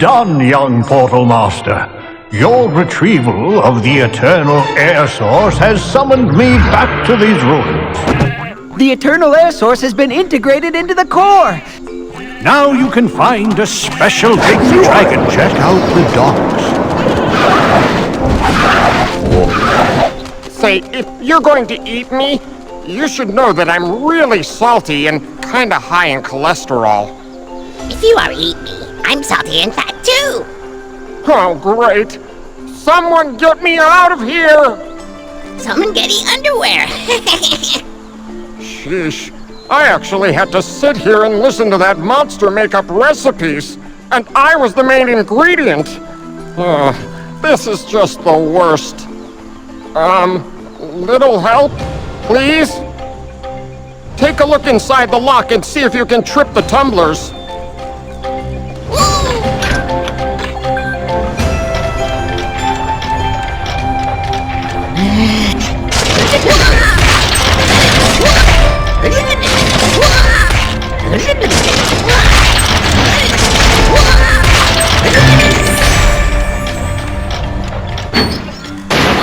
done, young Portal Master. Your retrieval of the Eternal Air Source has summoned me back to these ruins. The Eternal Air Source has been integrated into the core! Now you can find a special big dragon. Check out the docks. Say, if you're going to eat me, you should know that I'm really salty and kinda high in cholesterol. If you are eat me, I'm salty and fat too! Oh, great! Someone get me out of here! Someone get the underwear! Sheesh, I actually had to sit here and listen to that monster make up recipes, and I was the main ingredient! This is just the worst. Little help, please? Take a look inside the lock and see if you can trip the tumblers.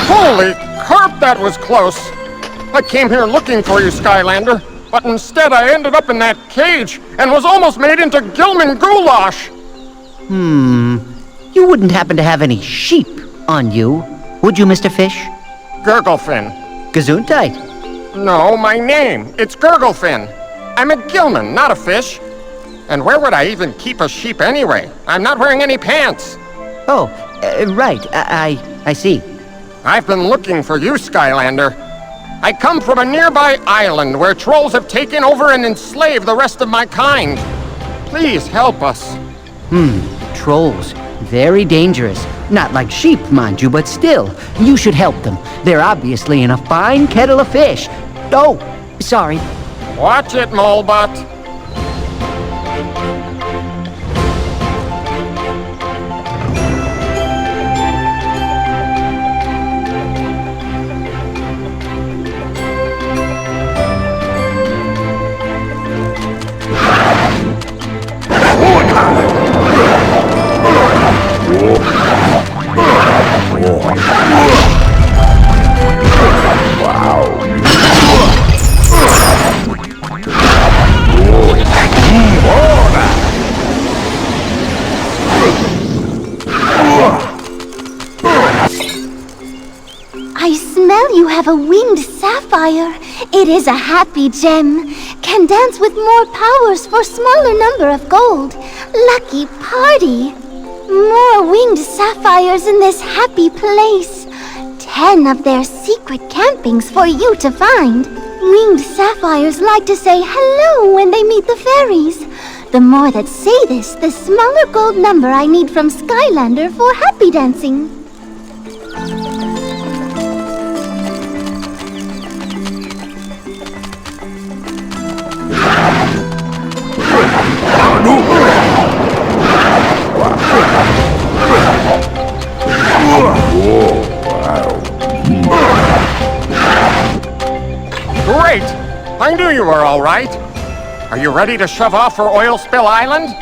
Holy carp, that was close! I came here looking for you, Skylander, but instead I ended up in that cage and was almost made into Gilman goulash! You wouldn't happen to have any sheep on you, would you, Mr. Fish? Gurglefin. Gesundheit. No, my name. It's Gurglefin. I'm a Gilman, not a fish. And where would I even keep a sheep anyway? I'm not wearing any pants. Oh, right. I see. I've been looking for you, Skylander. I come from a nearby island where trolls have taken over and enslaved the rest of my kind. Please help us. Trolls. Very dangerous. Not like sheep, mind you, but still, you should help them. They're obviously in a fine kettle of fish. Oh, sorry. Watch it, Molebot. I smell you have a winged sapphire. It is a happy gem. Can dance with more powers for smaller number of gold. Lucky party. More winged sapphires in this happy place. 10 of their secret campings for you to find. Winged sapphires like to say hello when they meet the fairies. The more that say this, the smaller gold number I need from Skylander for happy dancing. Great! I knew you were all right. Are you ready to shove off for Oilspill Island?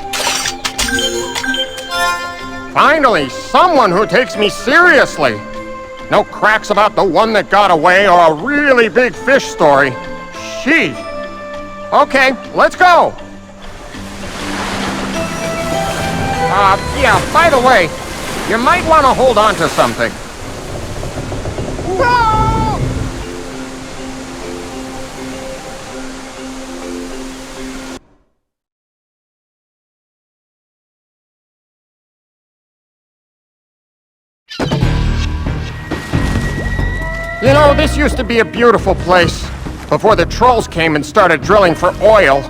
Finally, someone who takes me seriously. No cracks about the one that got away or a really big fish story. She. Okay, let's go. Yeah, by the way, you might want to hold on to something. You know, this used to be a beautiful place before the trolls came and started drilling for oil.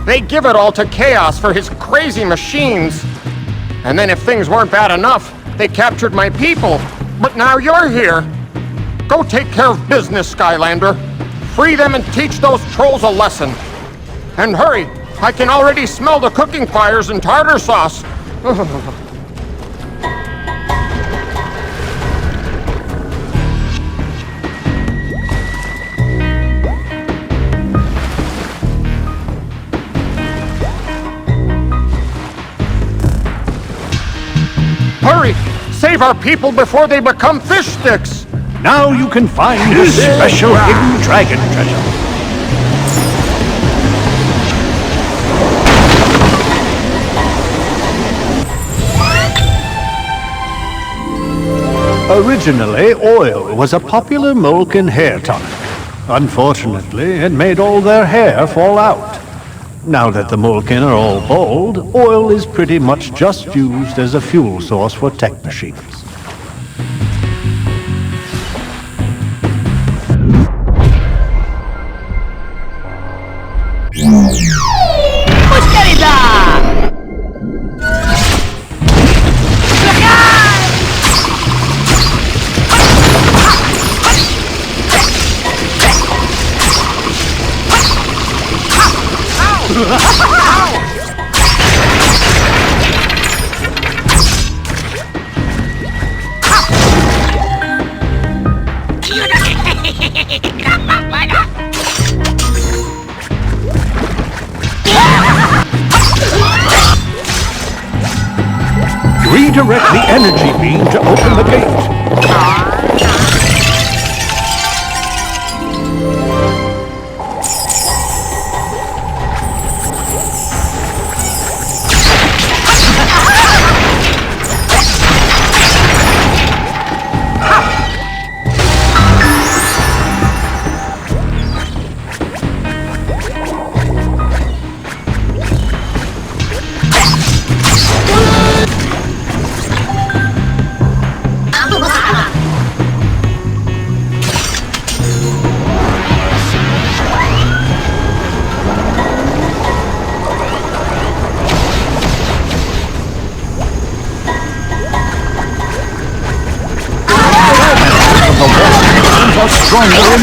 They give it all to Chaos for his crazy machines. And then if things weren't bad enough, they captured my people. But now you're here. Go take care of business, Skylander. Free them and teach those trolls a lesson. And hurry, I can already smell the cooking fires and tartar sauce. save our people before they become fish sticks. Now you can find the special hidden dragon treasure. Originally, oil was a popular milk and hair tonic. Unfortunately, it made all their hair fall out. Now that the Mulkin are all bald, oil is pretty much just used as a fuel source for tech machines. Redirect the energy beam to open the gate. Stronger in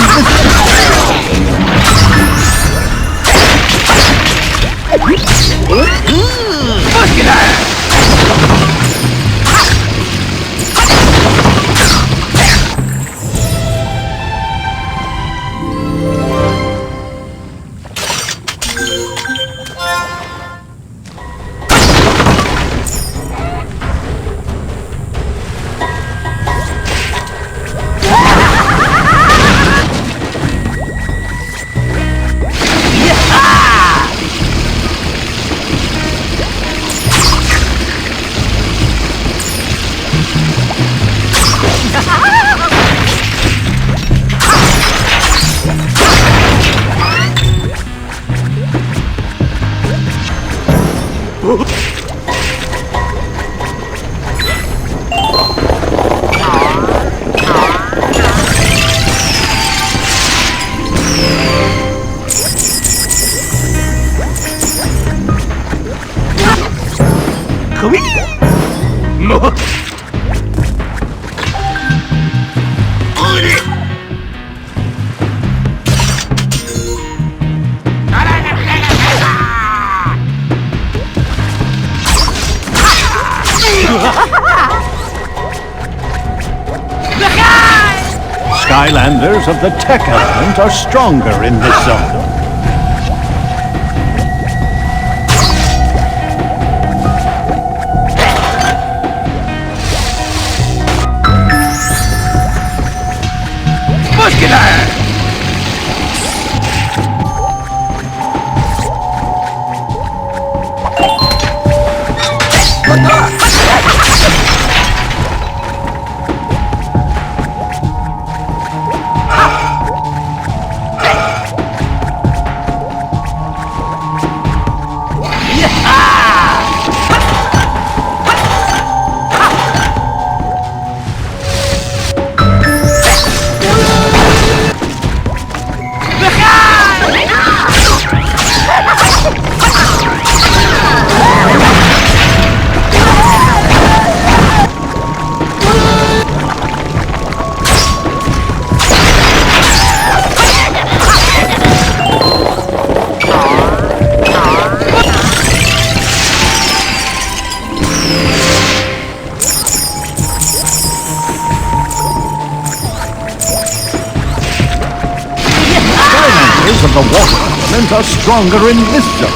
Skylanders of the tech element are stronger in this zone. Of the water element are stronger in this zone.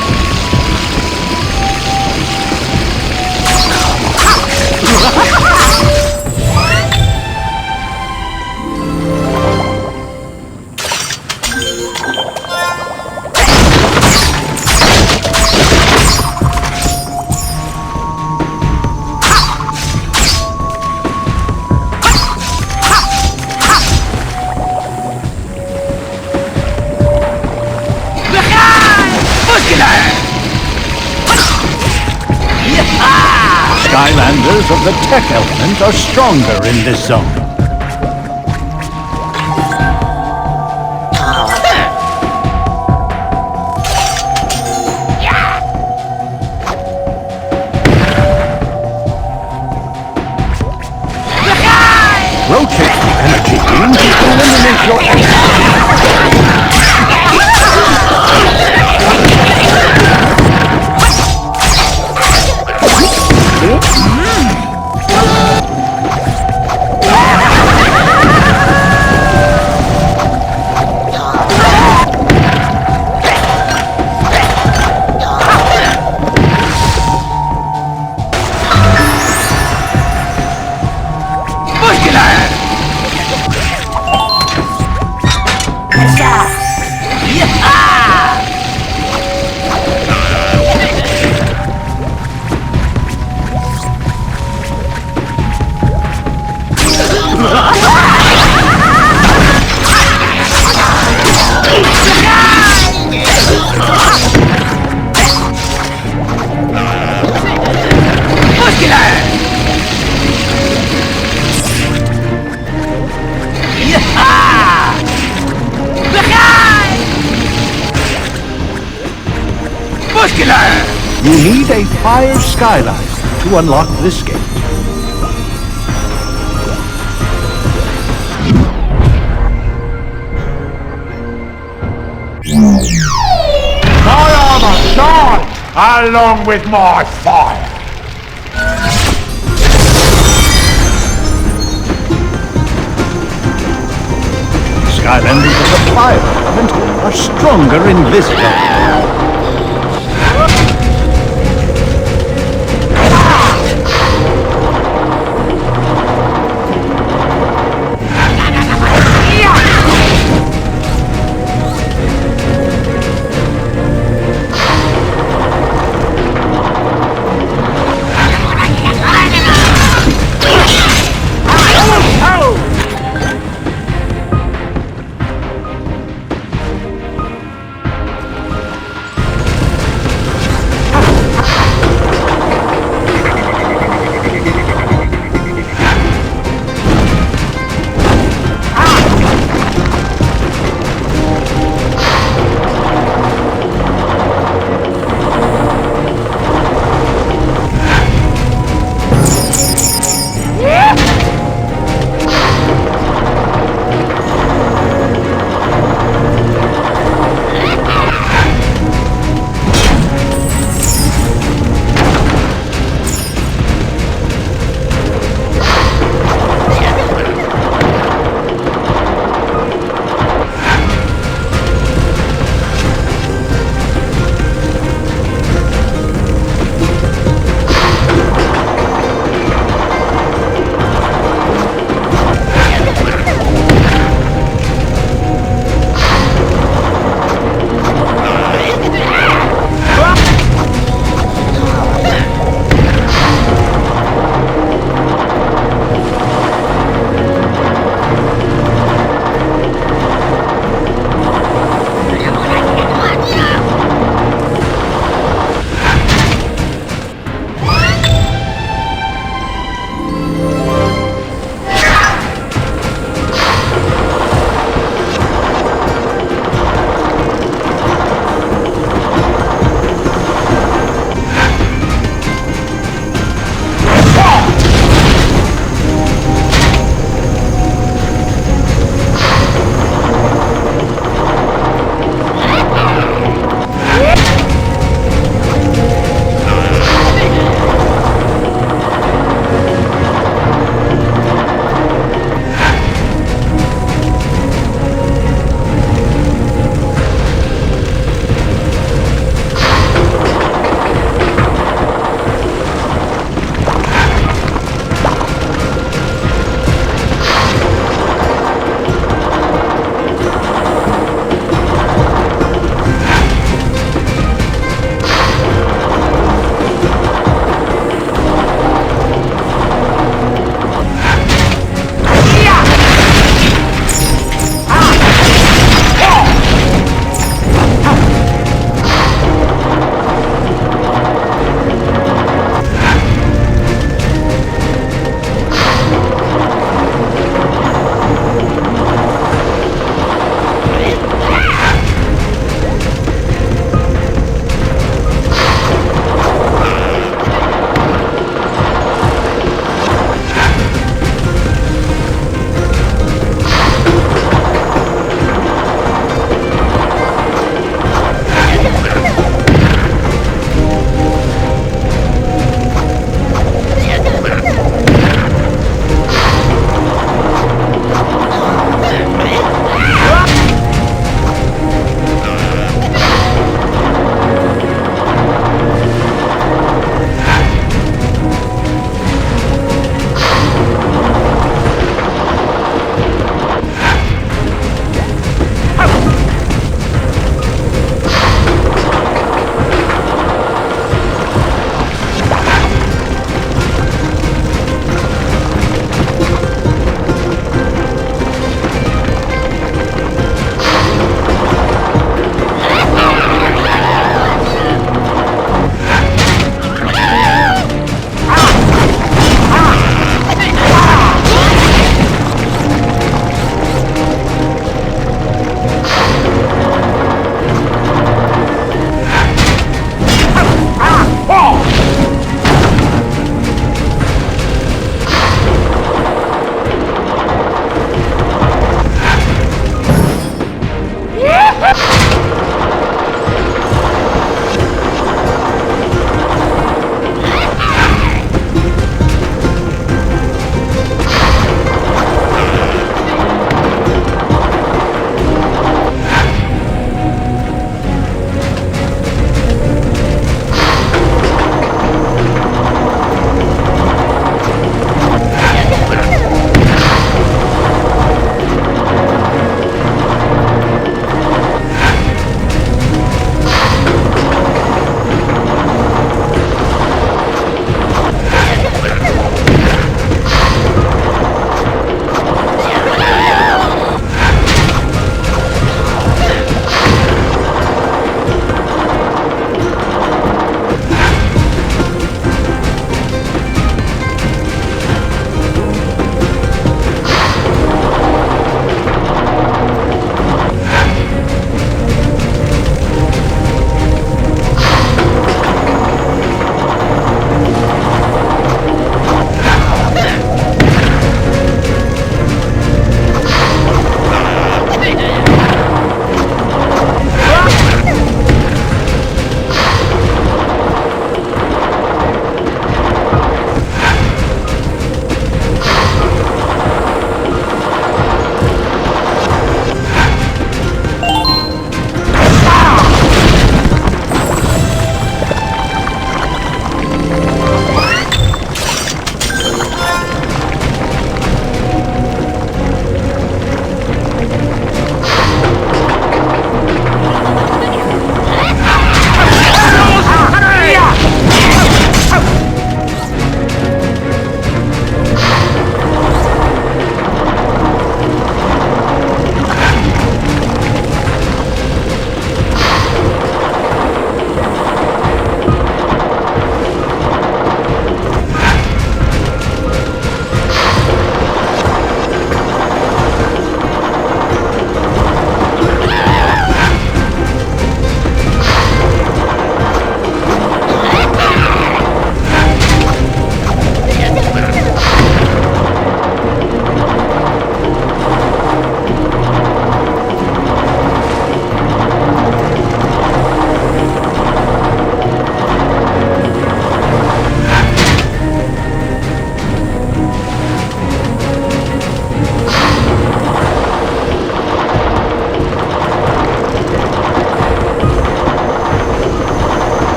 the tech element are stronger in this zone. Rotate the energy beam to eliminate your You need a fire Skylander to unlock this gate. My armor shine along with my fire. Skylanders of the fire element are stronger in this zone.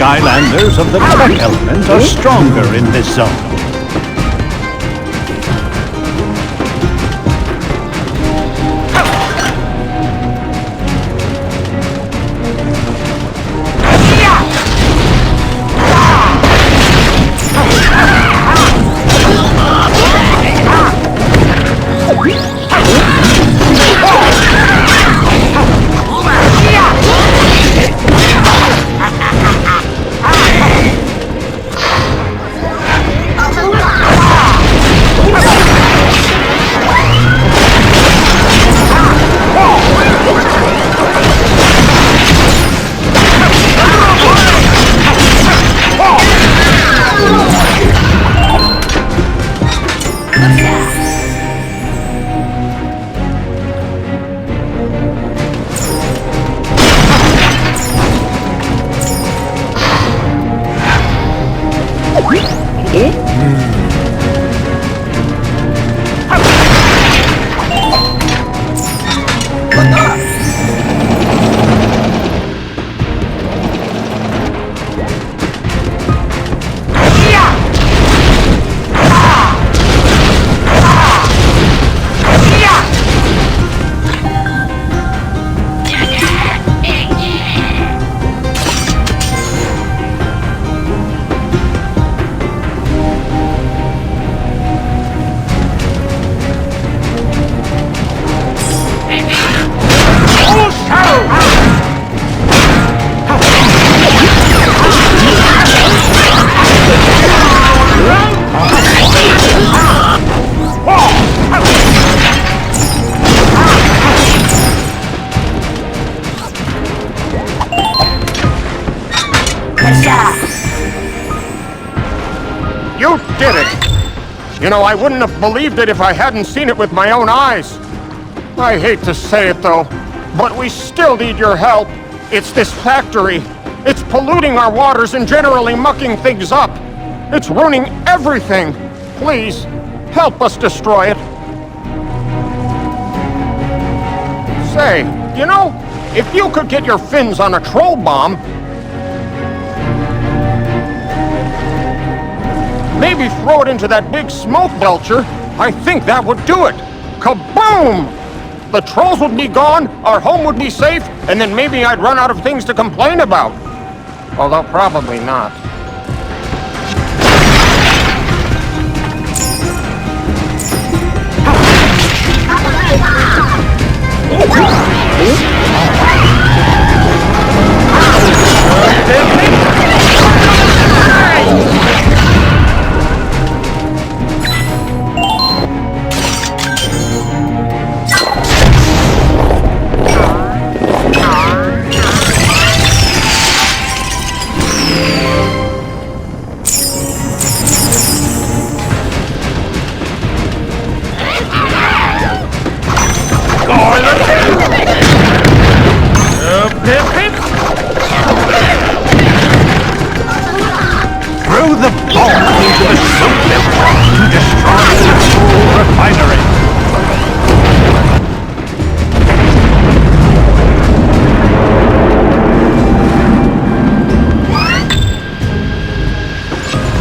Skylanders of the tech element are stronger in this zone. You did it! You know, I wouldn't have believed it if I hadn't seen it with my own eyes. I hate to say it, though, but we still need your help. It's this factory. It's polluting our waters and generally mucking things up. It's ruining everything. Please, help us destroy it. Say, you know, if you could get your fins on a troll bomb, maybe throw it into that big smoke belcher, I think that would do it. Kaboom! The trolls would be gone, our home would be safe, and then maybe I'd run out of things to complain about. Although probably not. Throw the bomb into the soap belcher to destroy the whole refinery.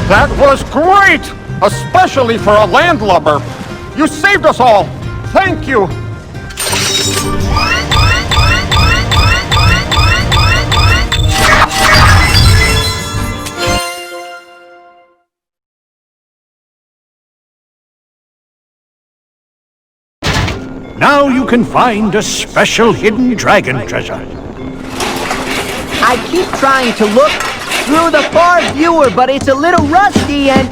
That was great! Especially for a landlubber. You saved us all. Thank you. Now you can find a special hidden dragon treasure. I keep trying to look through the far viewer, but it's a little rusty and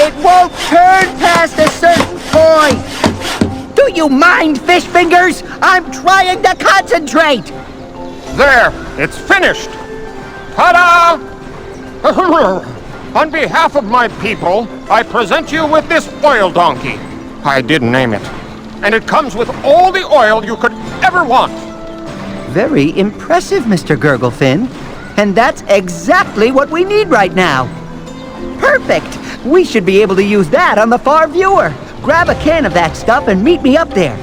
it won't turn past a certain point. Do you mind, fish fingers? I'm trying to concentrate. There, it's finished. Ta-da! On behalf of my people, I present you with this oil donkey. I did name it. And it comes with all the oil you could ever want. Very impressive, Mr. Gurglefin. And that's exactly what we need right now. Perfect! We should be able to use that on the far viewer. Grab a can of that stuff and meet me up there.